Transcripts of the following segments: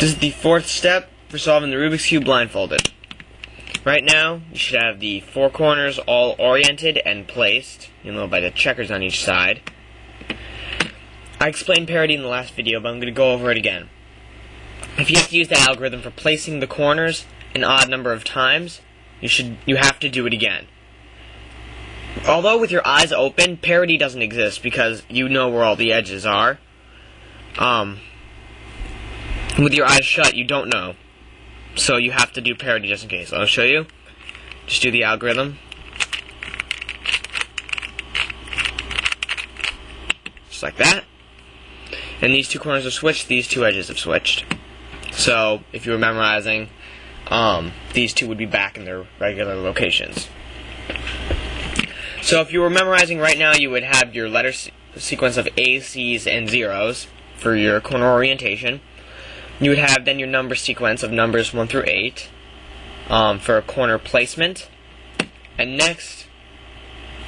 This is the fourth step for solving the Rubik's Cube blindfolded. Right now, you should have the four corners all oriented and placed, by the checkers on each side. I explained parity in the last video, but I'm going to go over it again. If you have to use the algorithm for placing the corners an odd number of times, you have to do it again. Although with your eyes open, parity doesn't exist because you know where all the edges are. With your eyes shut, you don't know. So you have to do parity just in case. I'll show you. Just do the algorithm. Just like that. And these two corners are switched, these two edges have switched. So, if you were memorizing, these two would be back in their regular locations. So if you were memorizing right now, you would have your letter sequence of A's, C's, and zeros for your corner orientation. You would have then your number sequence of numbers 1 through 8 for a corner placement. And next,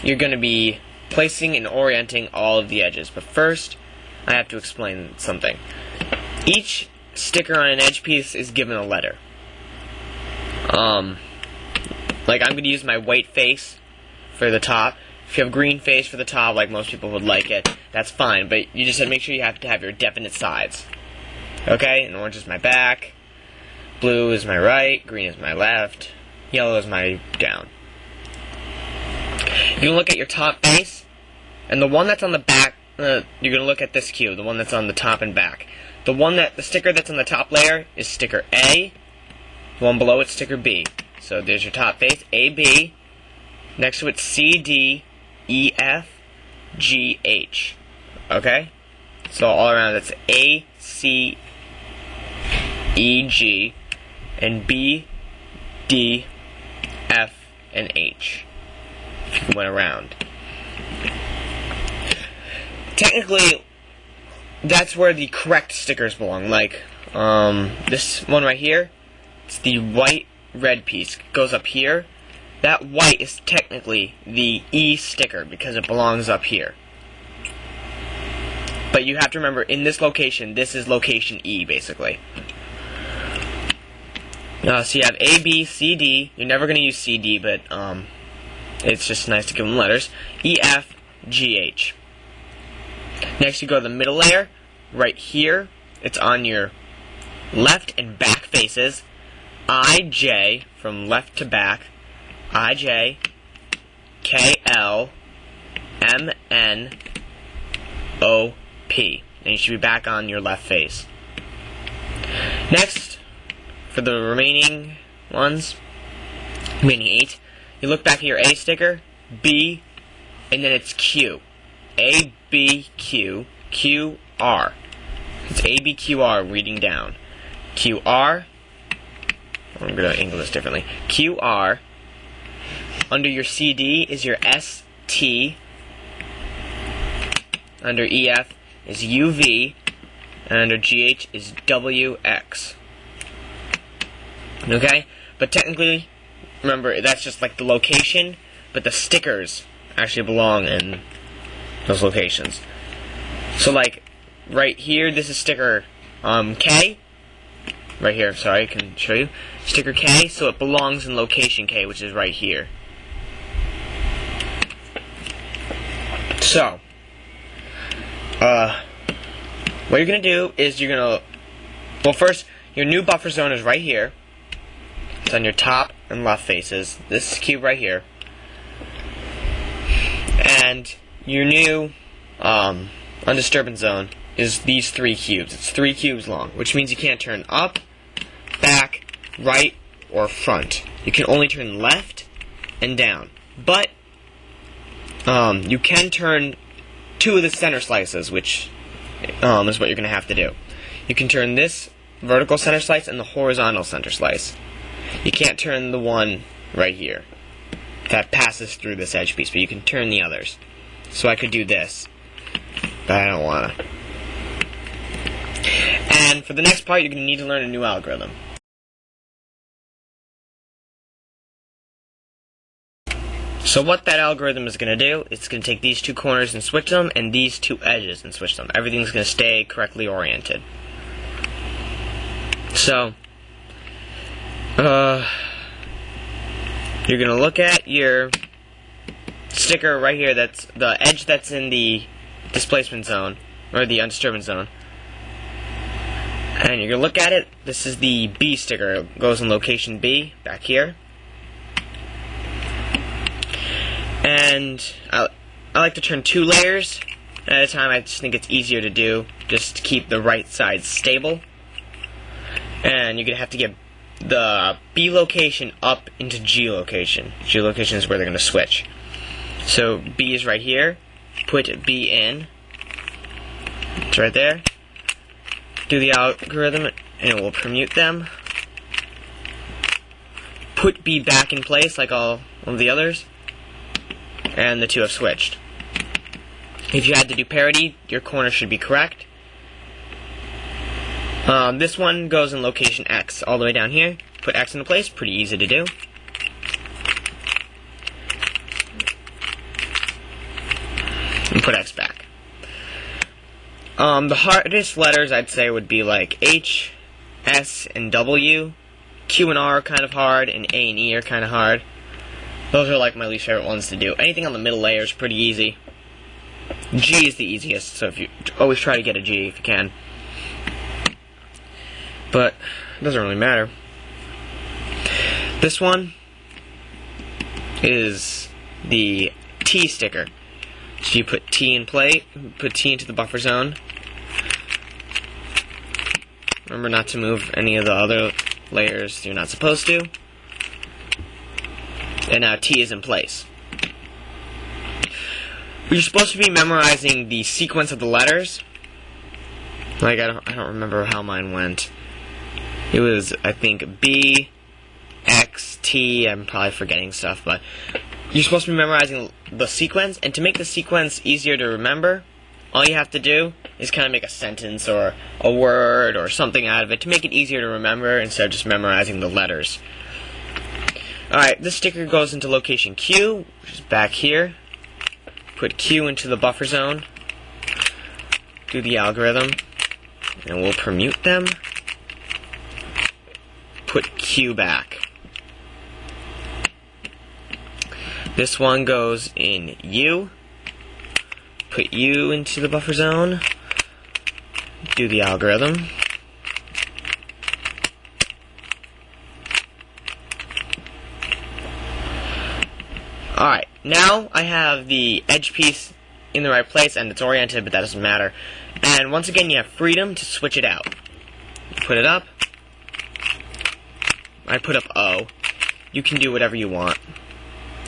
you're going to be placing and orienting all of the edges. But first, I have to explain something. Each sticker on an edge piece is given a letter. Like I'm going to use my white face for the top. If you have green face for the top, like most people would like it, that's fine. But you just have to make sure you have to have your definite sides. Okay, and orange is my back, blue is my right, green is my left, yellow is my down. You can look at your top face, and the one that's on the back, you're going to look at this cube, the one that's on the top and back. The sticker that's on the top layer is sticker A, the one below it's sticker B. So there's your top face, A, B, next to it C, D, E, F, G, H. Okay? So all around it's A, C, E, G, and B, D, F, and H. If you went around. Technically, that's where the correct stickers belong. Like, this one right here, it's the white red piece. It goes up here. That white is technically the E sticker because it belongs up here. But you have to remember, in this location, this is location E, basically. So you have A, B, C, D. You're never going to use C, D, but it's just nice to give them letters. E, F, G, H. Next, you go to the middle layer. Right here, it's on your left and back faces. I, J, from left to back. I, J, K, L, M, N, O, P. And you should be back on your left face. Next, for the remaining ones, remaining 8, you look back at your A sticker, B, and then it's Q. A, B, Q, Q, R. It's A, B, Q, R reading down. Q, R. I'm going to angle this differently. Q, R. Under your CD is your S, T. Under EF is UV, and under GH is WX. Okay? But technically, remember, that's just like the location, but the stickers actually belong in those locations. So like, right here, this is sticker K. Right here, sorry, I can show you. Sticker K, so it belongs in location K, which is right here. So, what you're going to do is you're going to, well first, your new buffer zone is right here. It's on your top and left faces. This cube right here. And your new undisturbance zone is these 3 cubes. It's 3 cubes long, which means you can't turn up, back, right, or front. You can only turn left and down. But you can turn 2 of the center slices, which is what you're going to have to do. You can turn this vertical center slice and the horizontal center slice. You can't turn the one right here that passes through this edge piece, but you can turn the others. So I could do this, but I don't want to. And for the next part, you're going to need to learn a new algorithm. So what that algorithm is going to do, it's going to take these 2 corners and switch them, and these 2 edges and switch them. Everything's going to stay correctly oriented. So, you're gonna look at your sticker right here, that's the edge that's in the displacement zone, or the undisturbance zone. And you're gonna look at it, this is the B sticker, it goes in location B, back here. And I like to turn 2 layers at a time. I just think it's easier to do, just to keep the right side stable. And you're gonna have to get the B location up into G location. G location is where they're gonna switch. So B is right here. Put B in. It's right there. Do the algorithm, and it will permute them. Put B back in place like all of the others, and the 2 have switched. If you had to do parity, your corner should be correct. This one goes in location X, all the way down here. Put X into place, pretty easy to do. And put X back. The hardest letters I'd say would be like H, S, and W. Q and R are kind of hard, and A and E are kind of hard. Those are like my least favorite ones to do. Anything on the middle layer is pretty easy. G is the easiest, so if you always try to get a G if you can. But it doesn't really matter. This one is the T sticker. So you put T in play, put T into the buffer zone. Remember not to move any of the other layers you're not supposed to. And now T is in place. You're supposed to be memorizing the sequence of the letters. Like I don't remember how mine went. It was, I think, B, X, T. I'm probably forgetting stuff, but you're supposed to be memorizing the sequence. And to make the sequence easier to remember, all you have to do is kind of make a sentence or a word or something out of it to make it easier to remember instead of just memorizing the letters. Alright, this sticker goes into location Q, which is back here. Put Q into the buffer zone. Do the algorithm. And we'll permute them. Put Q back. This one goes in U. Put U into the buffer zone. Do the algorithm. Alright, now I have the edge piece in the right place and it's oriented, but that doesn't matter. And once again, you have freedom to switch it out. Put it up. I put up O. You can do whatever you want.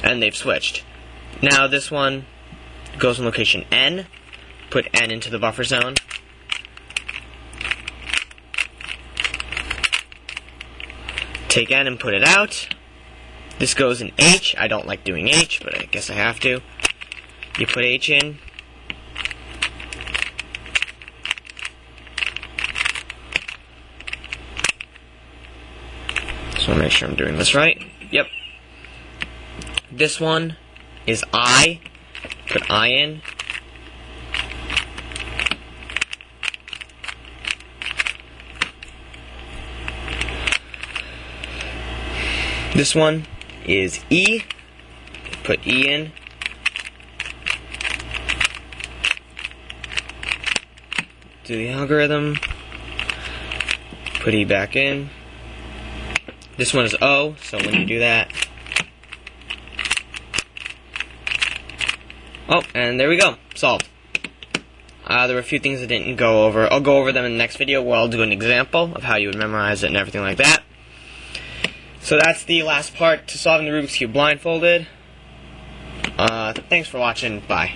And they've switched. Now this one goes in location N. Put N into the buffer zone. Take N and put it out. This goes in H. I don't like doing H, but I guess I have to. You put H in. So make sure I'm doing this right. Yep. This one is I. Put I in. This one is E. Put E in. Do the algorithm. Put E back in. This one is O, so when you do that. Oh, and there we go. Solved. There were a few things I didn't go over. I'll go over them in the next video where I'll do an example of how you would memorize it and everything like that. So that's the last part to solving the Rubik's Cube blindfolded. Thanks for watching. Bye.